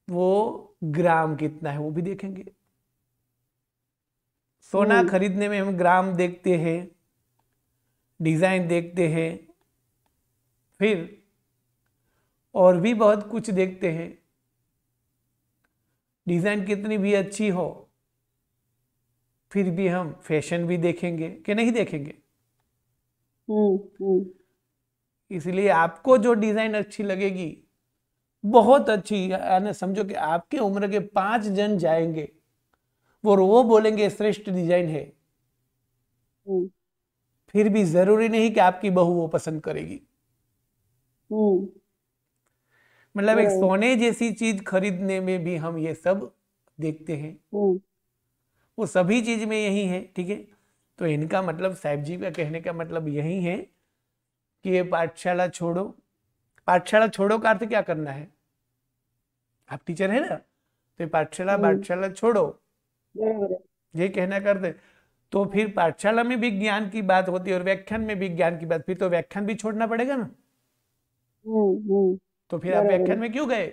वो ग्राम कितना है वो भी देखेंगे। सोना खरीदने में हम ग्राम देखते हैं, डिजाइन देखते हैं, फिर और भी बहुत कुछ देखते हैं। डिजाइन कितनी भी अच्छी हो फिर भी हम फैशन भी देखेंगे कि नहीं देखेंगे? इसलिए आपको जो डिजाइन अच्छी लगेगी, बहुत अच्छी, यानी समझो कि आपके उम्र के 5 जन जाएंगे वो बोलेंगे श्रेष्ठ डिजाइन है, फिर भी जरूरी नहीं कि आपकी बहू वो पसंद करेगी। मतलब एक सोने जैसी चीज खरीदने में भी हम ये सब देखते हैं, वो सभी चीज में यही है। ठीक है। तो इनका मतलब, साहिब जी का कहने का मतलब यही है कि ये पाठशाला छोड़ो। पाठशाला छोड़ो का अर्थ क्या करना है? आप टीचर है ना, तो पाठशाला छोड़ो, ये कहना कर दे। तो फिर पाठशाला में भी ज्ञान की बात होती है और व्याख्यान में भी ज्ञान की बात, फिर तो व्याख्यान भी छोड़ना पड़ेगा ना। तो फिर आप बराबर व्याख्यान है। में क्यों गए?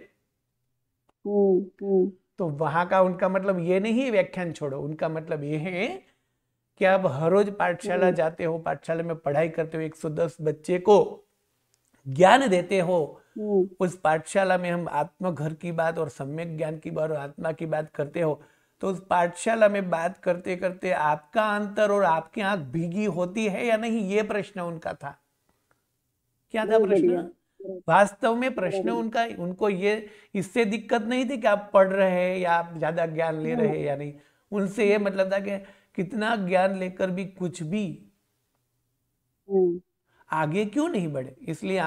हम्म। तो वहां का उनका मतलब ये नहीं है व्याख्यान छोड़ो, उनका मतलब ये है कि आप हर रोज पाठशाला हम्म। जाते हो, पाठशाला में पढ़ाई करते हो, 110 बच्चे को ज्ञान देते हो। हम्म। उस पाठशाला में हम आत्म घर की बात और सम्यक ज्ञान की बात और आत्मा की बात करते हो, तो उस पाठशाला में बात करते करते आपका अंतर और आपकी आंख भीगी होती है या नहीं, ये प्रश्न उनका था। क्या था बहुत प्रश्न? बढ़िया। बराबर। वास्तव में प्रश्न बराबर। उनका, उनको ये इससे दिक्कत नहीं थी कि आप पढ़ रहे हैं या आप ज्यादा ज्ञान ले रहे हम्म। हैं या नहीं। उनसे ये मतलब था कि कितना ज्ञान लेकर भी कुछ भी हम्म। आगे क्यों नहीं बढ़े। इसलिए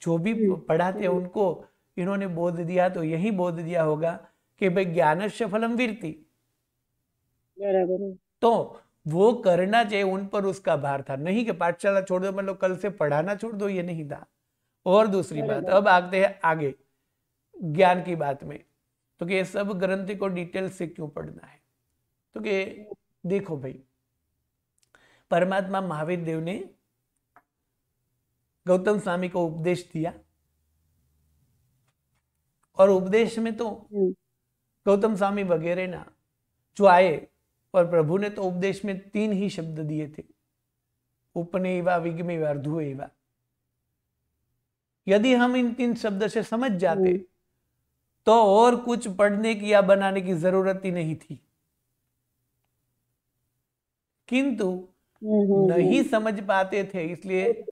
जो भी हम्म। पढ़ाते हैं हम्म। उनको इन्होंने बोध दिया, तो यही बोध दिया होगा कि भाई ज्ञानस्य फलम वीरति। बराबर है। तो वो करना चाहिए, उन पर उसका भार था, नहीं कि पाठशाला छोड़ दो मतलब कल से पढ़ाना छोड़ दो, ये नहीं था। और दूसरी बात, बराबर। अब आते हैं आगे ज्ञान की बात में। तो कि ये सब ग्रंथ को डिटेल से क्यों पढ़ना है? तो कि देखो भाई, परमात्मा महावीर देव ने गौतम स्वामी को उपदेश दिया, और उपदेश में तो हम्म। गौतम स्वामी वगैरह ना जो आए, और प्रभु ने तो उपदेश में 3 ही शब्द दिए थे, उपनेवा विगमेवा अर्धुएवा। यदि हम इन 3 शब्द से समझ जाते हम्म। तो और कुछ पढ़ने की या बनाने की जरूरत ही नहीं थी। किंतु नहीं समझ पाते थे, इसलिए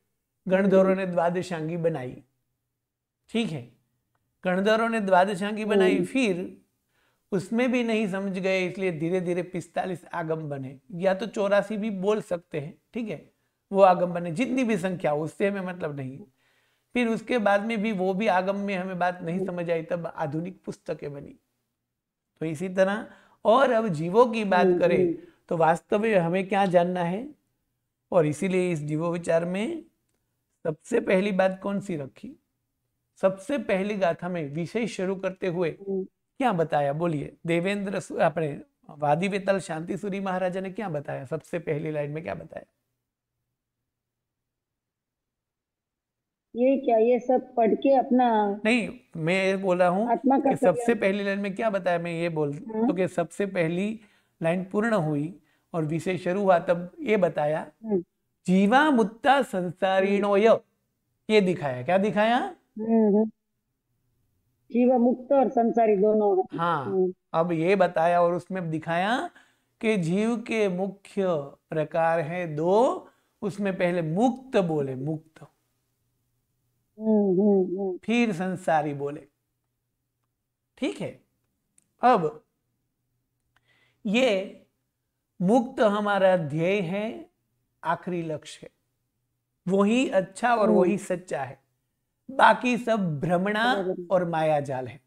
गणधरों ने द्वादशांगी बनाई। ठीक है, गणधरों ने द्वादशांगी बनाई, फिर उसमें भी नहीं समझ गए, इसलिए धीरे धीरे 45 आगम बने, या तो 84 भी बोल सकते हैं। ठीक है, वो आगम बने, जितनी भी संख्या, उससे हमें मतलब नहीं। फिर उसके बाद में भी वो भी आगम में हमें बात नहीं समझ आई, तब आधुनिक पुस्तकें बनी। तो इसी तरह, और अब जीवों की बात करें तो वास्तव में हमें क्या जानना है, और इसीलिए इस जीवो विचार में सबसे पहली बात कौन सी रखी? सबसे पहली गाथा में विषय शुरू करते हुए क्या बताया, बोलिए? देवेंद्र अपने वादी वेताल शांति सूरी महाराजा ने क्या बताया? सबसे पहली लाइन में क्या बताया? ये क्या, ये सब पढ़ के अपना नहीं, मैं ये बोल रहा हूं आत्मा का कि सबसे कल्याण। पहली लाइन में क्या बताया, मैं ये बोल हाँ। तो कि सबसे पहली लाइन पूर्ण हुई और विषय शुरू हुआ, तब ये बताया हम्म। जीवा मुत्ता हम्म। संसारिणो ये दिखाया। क्या दिखाया? हम्म। जीवा मुक्त और संसारी दोनों है। हाँ, अब ये बताया, और उसमें दिखाया कि जीव के मुख्य प्रकार है 2। उसमें पहले मुक्त बोले, मुक्त, फिर संसारी बोले। ठीक है, अब ये मुक्त हमारा ध्येय है, आखिरी लक्ष्य है, वही अच्छा और वही सच्चा है, बाकी सब भ्रमणा बराबर। और मायाजाल है।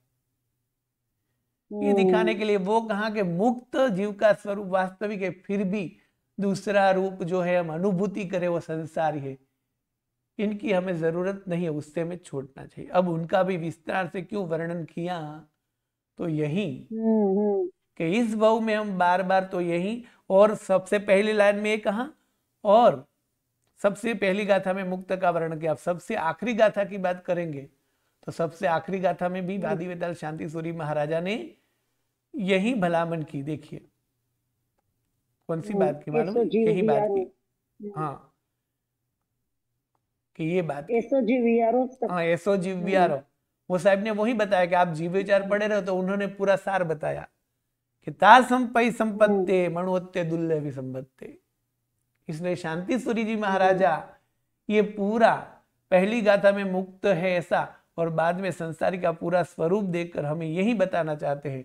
ये दिखाने के लिए वो कहा कि मुक्त जीव का स्वरूप वास्तविक है, फिर भी दूसरा रूप जो है हम अनुभूति करें वो संसारी है, इनकी हमें जरूरत नहीं है, उससे हमें छोड़ना चाहिए। अब उनका भी विस्तार से क्यों वर्णन किया, तो यही कि इस भाव में हम बार बार तो यही, और सबसे पहली लाइन में ये कहा, और सबसे पहली गाथा में मुक्त का वर्णन किया। अब सबसे आखिरी गाथा की बात करेंगे तो सबसे आखिरी गाथा में भी वादी वेताल शांति सूरी महाराजा ने यही भलामन की। देखिए कौन सी बात की मालूम ऐसो है? जीव यही बात वियारो। की, हाँ, कि ये बात की, ऐसो जीव वियारो हाँ, ऐसो जीव वियारो। वो साहब ने वही बताया कि आप जीव विचार पढ़े रहे हो, तो उन्होंने पूरा सार बताया कि ता संपई संपत्ते मणोत्ते दुल्लभ विसंपत्ते। इसलिए शांति सूरी जी महाराजा ये पूरा पहली गाथा में मुक्त है ऐसा, और बाद में संसारी का पूरा स्वरूप देखकर हमें यही बताना चाहते हैं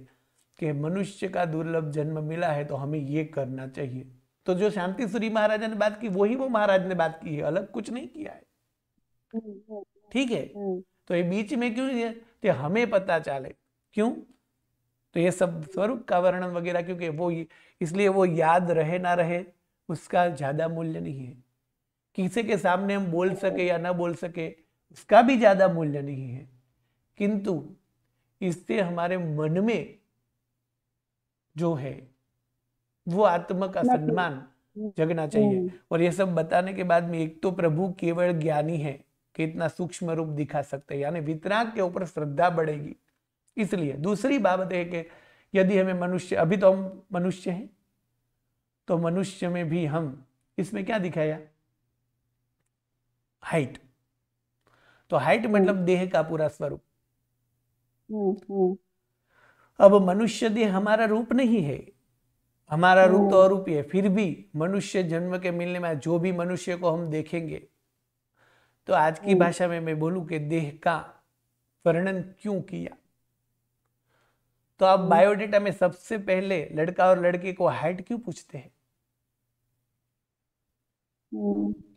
कि मनुष्य का दुर्लभ जन्म मिला है तो हमें ये करना चाहिए। तो जो शांति सूरी महाराजा ने बात की वही वो महाराज ने बात की है, अलग कुछ नहीं किया है। ठीक है, तो ये बीच में क्यों है कि हमें पता चले क्यों, तो ये सब स्वरूप का वर्णन वगैरह, क्योंकि वो इसलिए वो याद रहे ना रहे उसका ज्यादा मूल्य नहीं है। किसी के सामने हम बोल सके या ना बोल सके उसका भी ज्यादा मूल्य नहीं है, किंतु इससे हमारे मन में जो है वो आत्मा का सम्मान जगना चाहिए। और ये सब बताने के बाद में, एक तो प्रभु केवल ज्ञानी है, कितना सूक्ष्म रूप दिखा सकते हैं, यानी वितराग के ऊपर श्रद्धा बढ़ेगी। इसलिए दूसरी बात है कि यदि हमें मनुष्य, अभी तो हम मनुष्य हैं, तो मनुष्य में भी हम, इसमें क्या दिखाया, हाइट, तो हाइट मतलब देह का पूरा स्वरूप। अब मनुष्य देह हमारा रूप नहीं है, हमारा रूप तो अरूपी है, फिर भी मनुष्य जन्म के मिलने में जो भी मनुष्य को हम देखेंगे, तो आज की भाषा में मैं बोलूं कि देह का वर्णन क्यों किया, तो आप बायोडेटा में सबसे पहले लड़का और लड़की को हाइट क्यों पूछते हैं?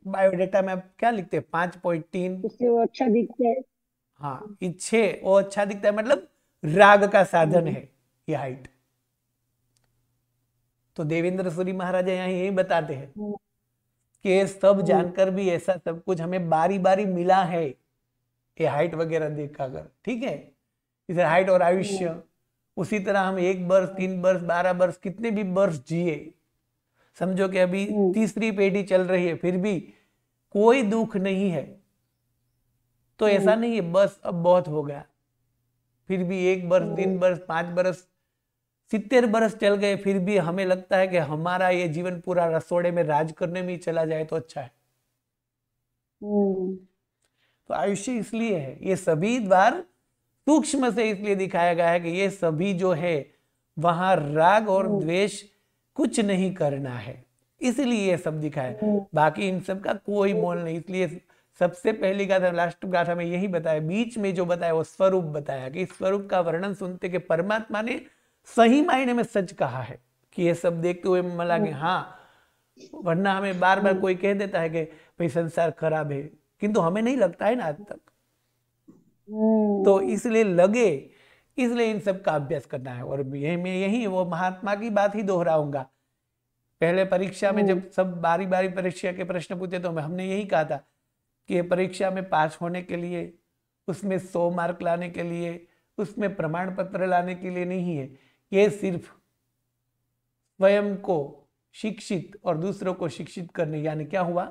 बायोडेटा में आप क्या लिखते हैं? 5.3, उससे वो अच्छा दिखता है। हाँ, इच्छे वो अच्छा दिखता है, मतलब राग का साधन है ये हाइट। तो देवेंद्र सूरी महाराज यहाँ यही बताते हैं कि ये सब जानकर भी ऐसा सब कुछ हमें बारी बारी मिला है, ये हाइट वगैरह देखा कर, ठीक है, इधर हाइट और आयुष्य, उसी तरह हम 1 वर्ष, 3 वर्ष, 12 वर्ष, कितने भी वर्ष जिए, समझो कि अभी तीसरी पीढ़ी चल रही है, फिर भी कोई दुख नहीं है, तो ऐसा नहीं है बस अब बहुत हो गया, फिर भी 1 वर्ष, 3 वर्ष, 5 वर्ष, 70 वर्ष चल गए, फिर भी हमें लगता है कि हमारा ये जीवन पूरा रसोड़े में राज करने में ही चला जाए तो अच्छा है। तो आयुष्य इसलिए है, ये सभी द्वार सूक्ष्म से इसलिए दिखाया गया है कि ये सभी जो है वहां राग और द्वेष कुछ नहीं करना है, इसलिए ये सब दिखाया, बाकी इन सब का कोई मोल नहीं। इसलिए सबसे पहली गाथा, लास्ट गाथा में यही बताया, बीच में जो बताया वो स्वरूप बताया, कि स्वरूप का वर्णन सुनते कि परमात्मा ने सही मायने में सच कहा है, कि ये सब देखते हुए मन लगे हाँ, वरना हमें बार बार कोई कह देता है कि भाई संसार खराब है, किंतु हमें नहीं लगता है ना आज तक, तो इसलिए लगे, इसलिए इन सब का अभ्यास करना है। और मैं यही वो महात्मा की बात ही दोहराऊंगा, पहले परीक्षा में जब सब बारी बारी परीक्षा के प्रश्न पूछे तो हमने यही कहा था कि परीक्षा में पास होने के लिए, उसमें 100 मार्क लाने के लिए, उसमें प्रमाण पत्र लाने के लिए नहीं है, ये सिर्फ स्वयं को शिक्षित और दूसरों को शिक्षित करने, यानी क्या हुआ,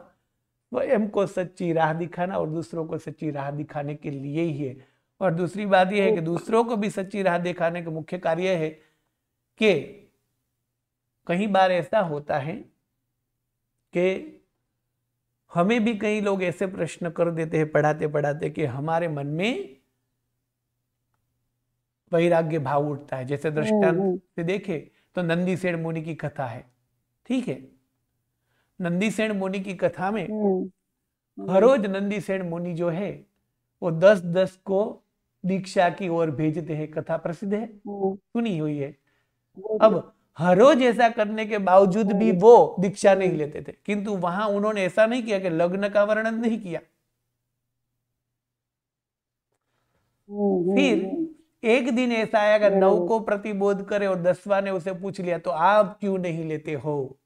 स्वयं को सच्ची राह दिखाना और दूसरों को सच्ची राह दिखाने के लिए ही है। और दूसरी बात यह है कि दूसरों को भी सच्ची राह दिखाने का मुख्य कार्य है कि कई बार ऐसा होता है कि हमें भी कई लोग ऐसे प्रश्न कर देते हैं पढ़ाते पढ़ाते कि हमारे मन में वैराग्य भाव उठता है। जैसे दृष्टांत से देखे तो नंदीसेन मुनि की कथा है, ठीक है, नंदीसेन मुनि की कथा में हर रोज नंदीसेन मुनि जो है वो 10-10 को दीक्षा की ओर भेजते हैं, कथा प्रसिद्ध है, सुनी हुई है। अब हर रोज ऐसा करने के बावजूद भी वो दीक्षा नहीं लेते थे, किंतु वहां उन्होंने ऐसा नहीं किया कि लग्न का वर्णन नहीं किया। फिर एक दिन ऐसा आया कि 9 को प्रतिबोध करे और 10वां ने उसे पूछ लिया तो आप क्यों नहीं लेते हो,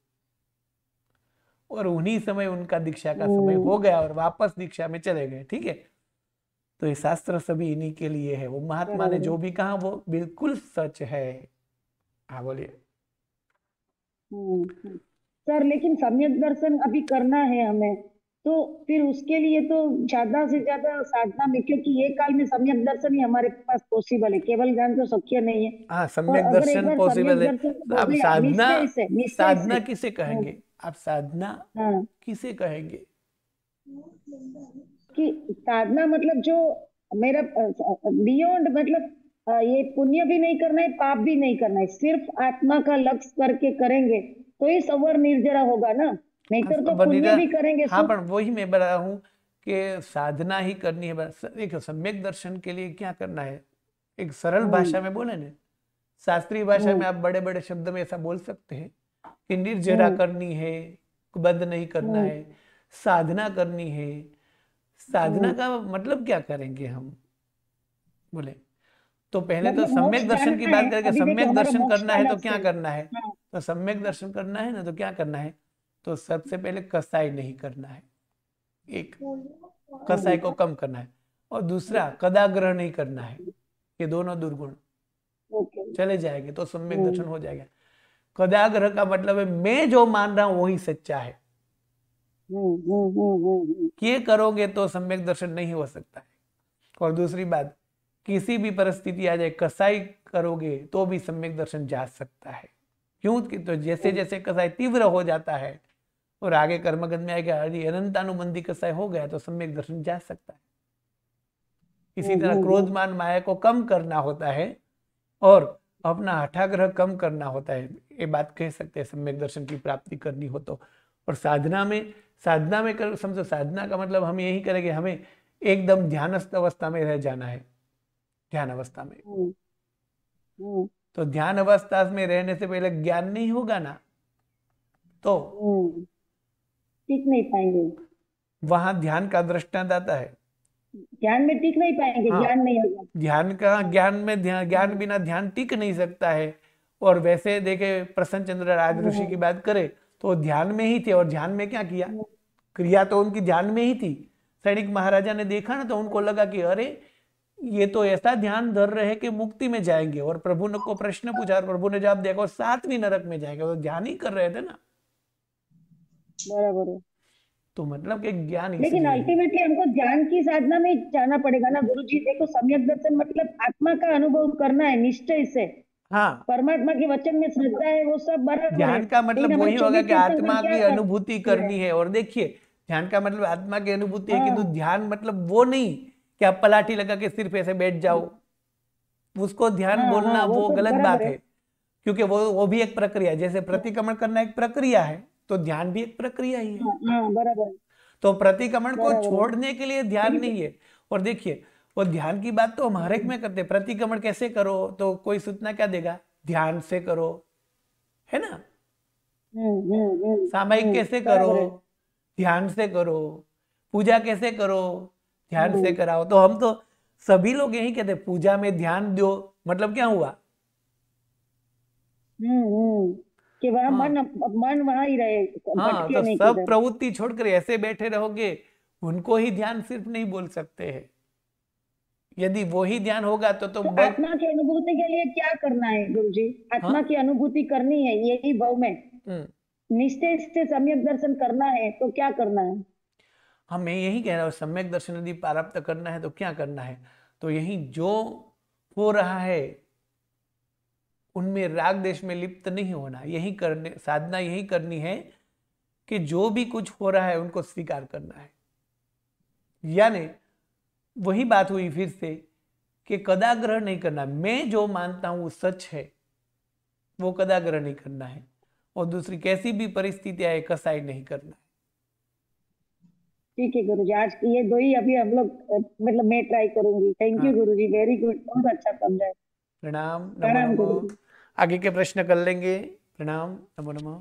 और उन्हीं समय उनका दीक्षा का समय हो गया और वापस दीक्षा में चले गए, ठीक है। तो ये शास्त्र सभी इन्हीं के लिए है, वो महात्मा ने जो भी कहा वो बिल्कुल सच है। हाँ बोलिए। सर लेकिन सम्यक दर्शन अभी करना है हमें, तो फिर उसके लिए तो ज्यादा से ज्यादा साधना में, क्योंकि ये काल में सम्यक दर्शन ही हमारे पास पॉसिबल है, केवल ज्ञान तो शक्य नहीं है। हाँ, सम्यक दर्शन पॉसिबल है। आप साधना, साधना किसे कहेंगे, आप साधना किसे कहेंगे? कि साधना मतलब जो मेरा बियॉन्ड, मतलब ये पुण्य भी नहीं करना है, पाप भी नहीं करना है, सिर्फ आत्मा का लक्ष्य करके करेंगे तो ही सवर निर्जरा होगा ना, नहीं तो पुण्य भी करेंगे। हाँ, पर वही मैं बता रहा हूँ कि साधना ही करनी है। देखो सम्यक दर्शन के लिए क्या करना है, एक सरल भाषा में बोले ना, शास्त्रीय भाषा में आप बड़े बड़े शब्द में ऐसा बोल सकते हैं कि निर्जरा करनी है, बंद नहीं करना है, साधना करनी है। साधना का मतलब क्या करेंगे हम, बोले तो पहले तो सम्यक दर्शन की बात करके, सम्यक दर्शन करना है तो क्या करना है, तो सम्यक दर्शन करना है ना तो क्या करना है, तो सबसे पहले कसाई नहीं करना है, एक कसाई को कम करना है, और दूसरा कदाग्रह नहीं करना है, ये दोनों दुर्गुण चले जाएंगे तो सम्यक दर्शन हो जाएगा। कदाग्रह का मतलब है मैं जो मान रहा हूं वही सच्चा है, ये करोगे तो सम्यक दर्शन नहीं हो सकता है। और दूसरी बात, किसी भी परिस्थिति आ जाए, कसाई करोगे तो भी सम्यक दर्शन जा सकता है। क्यों? कि तो जैसे जैसे कसाई तीव्र हो जाता है और आगे कर्मगंध में आएगा, यदि अनंतानुबंधी कसाई हो गया तो सम्यक दर्शन जा सकता है। इसी तरह क्रोधमान माया को कम करना होता है और अपना हठाग्रह कम करना होता है, ये बात कह सकते हैं सम्यक दर्शन की प्राप्ति करनी हो तो। और साधना में कर समझो, साधना का मतलब हम यही करेंगे, हमें एकदम ध्यानस्थ अवस्था में रह जाना है। ध्यान अवस्था में, तो ध्यान अवस्था में रहने से पहले ज्ञान नहीं होगा ना, तो टिक नहीं पाएंगे। वहां ध्यान का दृष्टांत आता है। ध्यान में टिक नहीं पाएंगे, हाँ, ज्ञान नहीं होगा। ध्यान का, ज्ञान बिना ध्यान टिक नहीं सकता है। और वैसे देखे प्रसन्न चंद्र राज ऋषि की बात करें तो ध्यान में ही थे, और ध्यान में क्या किया, क्रिया तो उनकी ध्यान में ही थी। सैनिक महाराजा ने देखा ना, तो उनको लगा कि अरे ये तो ऐसा ध्यान धर रहे हैं कि मुक्ति में जाएंगे। और प्रभु ने को प्रश्न पूछा और प्रभु ने जवाब दिया, 7वीं नरक में जाएंगे। तो ध्यान ही कर रहे थे ना। बराबर है। तो मतलब कि ज्ञान लेकिन इसलिए है। अल्टीमेटली हमको ध्यान की साधना में जाना पड़ेगा ना गुरुजी। देखो, सम्यक दर्शन मतलब आत्मा का अनुभव करना है निश्चय से। हाँ, परमात्मा के वचन में श्रद्धा है, वो सब बराबर है, ध्यान का लेकिन मतलब हमारे वही होगा 24 कि तीर्थंकर आत्मा क्या की अनुभूति करते हैं? करनी है। और देखिए, ध्यान का मतलब आत्मा की अनुभूति है, किंतु हाँ, ध्यान मतलब वो नहीं कि आप पलाठी लगा के सिर्फ ऐसे बैठ जाओ। उसको ध्यान हाँ, हाँ, बोलना वो वो तो गलत बात बराबर है। है, क्योंकि वो भी एक प्रक्रिया है। जैसे प्रतिक्रमण करना एक प्रक्रिया है, तो ध्यान भी एक प्रक्रिया ही है। हाँ, हाँ, बराबर है, तो प्रतिक्रमण को बराबर है। छोड़ने के लिए ध्यान लेकिन नहीं है। और देखिए, वो ध्यान की बात तो हम हर एक में करते हैं। प्रतिक्रमण कैसे करो, तो कोई सूचना क्या देगा, ध्यान से करो, है ना। सामायिक कैसे करो, बराबर है। ध्यान से करो। पूजा कैसे करो, ध्यान से हम्म, कराओ। तो हम तो सभी लोग यही कहते हैं, पूजा में ध्यान दो, मतलब क्या हुआ। कि वह हाँ, मन वहां ही रहे, हाँ, भटके तो नहीं सब किधर। प्रवृत्ति छोड़कर ऐसे बैठे रहोगे, उनको ही ध्यान सिर्फ नहीं बोल सकते हैं। यदि वो ही ध्यान होगा तो तो बस। आत्मा की अनुभूति के लिए क्या करना है गुरुजी? हाँ, आत्मा की अनुभूति करनी है यही भाव में हम्म, निश्चय से सम्यक दर्शन करना है, तो क्या करना है? हाँ, मैं यही कह रहा हूँ, सम्यक दर्शन यदि प्राप्त करना है तो क्या करना है। तो यही जो हो रहा है उनमें राग देश में लिप्त नहीं होना, यही करने साधना यही करनी है कि जो भी कुछ हो रहा है उनको स्वीकार करना है। यानी वही बात हुई फिर से कि कदाग्रह नहीं करना। मैं जो मानता हूं वो सच है, वो कदाग्रह नहीं करना है। और दूसरी, कैसी भी परिस्थिति आए, कसाई नहीं करना है। ठीक है गुरुजी, आज की ये दो ही अभी हम लोग मतलब मैं ट्राई करूंगी। थैंक यू हाँ, गुरुजी, वेरी गुड, बहुत अच्छा समझा है। प्रणाम, नमो प्रणाम नमो। गुरुजी। आगे के प्रश्न कर लेंगे। प्रणाम, नमो नमो।